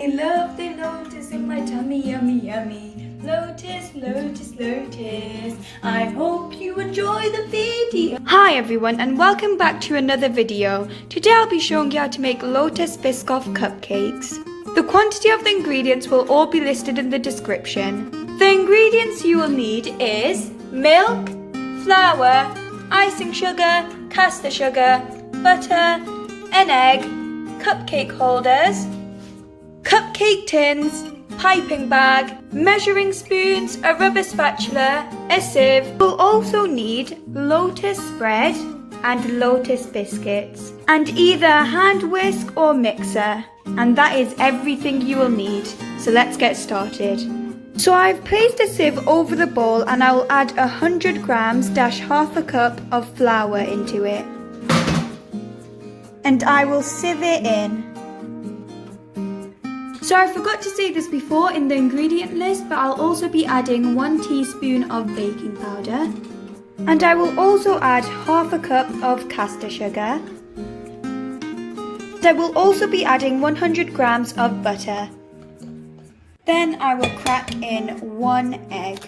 I love the lotus in my tummy, yummy, yummy. Lotus, lotus, lotus. I hope you enjoy the video. Hi everyone and welcome back to another video. Today I'll be showing you how to make lotus Biscoff Cupcakes. The quantity of the ingredients will all be listed in the description. The ingredients you will need is milk, flour, icing sugar, caster sugar, butter, an egg, cupcake holders, cupcake tins, piping bag, measuring spoons, a rubber spatula, a sieve. You'll also need lotus spread and lotus biscuits and either a hand whisk or mixer. And that is everything you will need. So let's get started. So I've placed a sieve over the bowl and I will add 100 grams - half a cup of flour into it. And I will sieve it in. So I forgot to say this before in the ingredient list, but I'll also be adding 1 teaspoon of baking powder. And I will also add half a cup of caster sugar. I will also be adding 100 grams of butter. Then I will crack in 1 egg.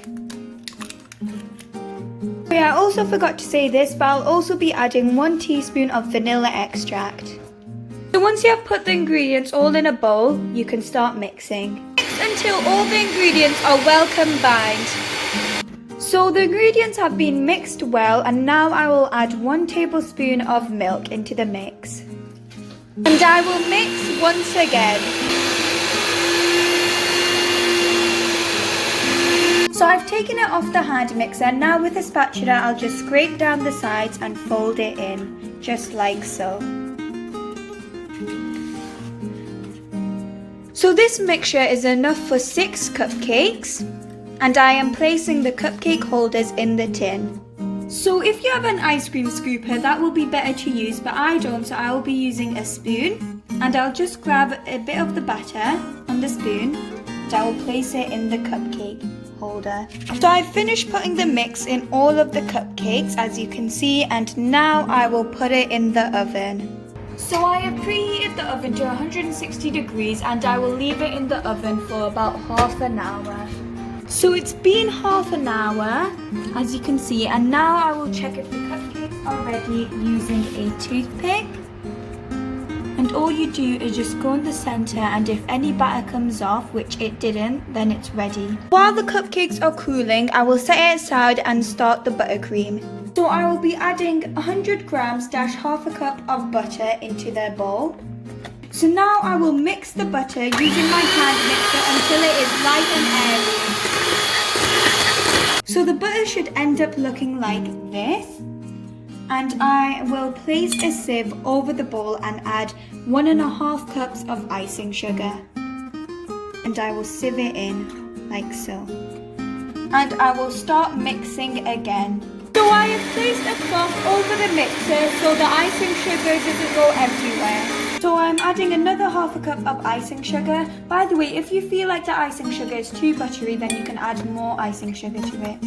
I also forgot to say this, but I'll also be adding 1 teaspoon of vanilla extract. So once you have put the ingredients all in a bowl, you can start mixing. Mix until all the ingredients are well combined. So the ingredients have been mixed well and now I will add 1 tablespoon of milk into the mix. And I will mix once again. So I've taken it off the hand mixer. Now with a spatula I'll just scrape down the sides and fold it in, just like so. So this mixture is enough for 6 cupcakes and I am placing the cupcake holders in the tin. So if you have an ice cream scooper, that will be better to use, but I don't, so I will be using a spoon. And I'll just grab a bit of the batter on the spoon and I will place it in the cupcake holder. So I've finished putting the mix in all of the cupcakes, as you can see, and now I will put it in the oven. So I have preheated the oven to 160 degrees and I will leave it in the oven for about half an hour. So it's been half an hour, as you can see, and now I will check if the cupcakes are ready using a toothpick. And all you do is just go in the center, and if any batter comes off, which it didn't, then it's ready. While the cupcakes are cooling, I will set it aside and start the buttercream. So I will be adding 100 grams - half a cup of butter into their bowl. So now I will mix the butter using my hand mixer until it is light and airy. So the butter should end up looking like this. And I will place a sieve over the bowl and add 1.5 cups of icing sugar. And I will sieve it in like so. And I will start mixing again. So I have placed a cloth over the mixer so the icing sugar doesn't go everywhere. So I'm adding another half a cup of icing sugar. By the way, if you feel like the icing sugar is too buttery, then you can add more icing sugar to it.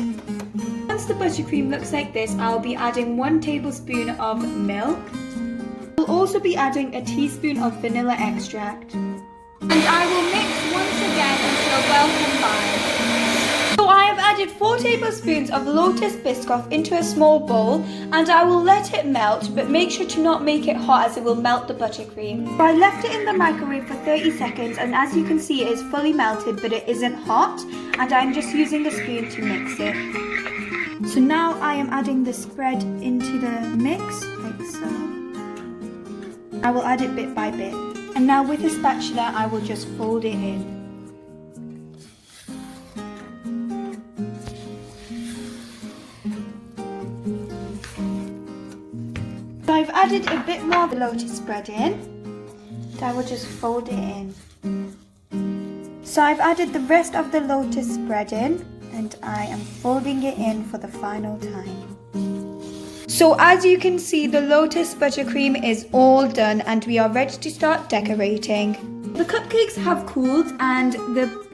Once the buttercream looks like this, I'll be adding 1 tablespoon of milk. I'll also be adding a teaspoon of vanilla extract. And I will mix once again until well combined. So I have added 4 tablespoons of lotus Biscoff into a small bowl and I will let it melt, but make sure to not make it hot as it will melt the buttercream. So I left it in the microwave for 30 seconds and as you can see it is fully melted but it isn't hot, and I'm just using a spoon to mix it. So now I am adding the spread into the mix like so. I will add it bit by bit. And now with a spatula I will just fold it in. So I've added a bit more of the lotus spread in. So I will just fold it in. So I've added the rest of the lotus spread in and I am folding it in for the final time. So as you can see, the lotus buttercream is all done and we are ready to start decorating. The cupcakes have cooled and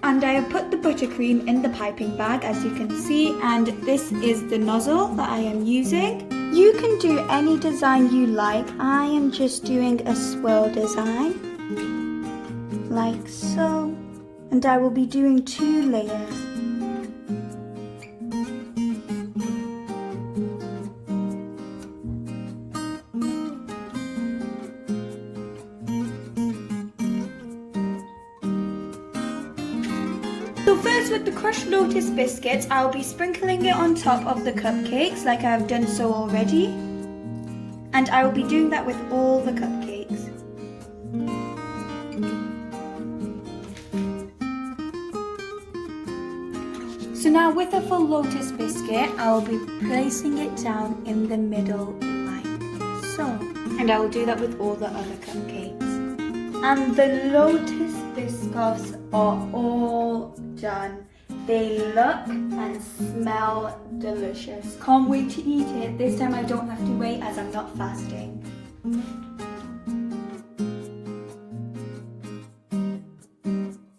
I have put the buttercream in the piping bag, as you can see, and this is the nozzle that I am using. You can do any design you like. I am just doing a swirl design. like so. And I will be doing 2 layers. So first, with the crushed lotus biscuits, I'll be sprinkling it on top of the cupcakes like I've done so already. And I will be doing that with all the cupcakes. So now with a full lotus biscuit, I will be placing it down in the middle like so. And I will do that with all the other cupcakes. And the lotus biscoffs are all done. They look and smell delicious. Can't wait to eat it. This time I don't have to wait as I'm not fasting.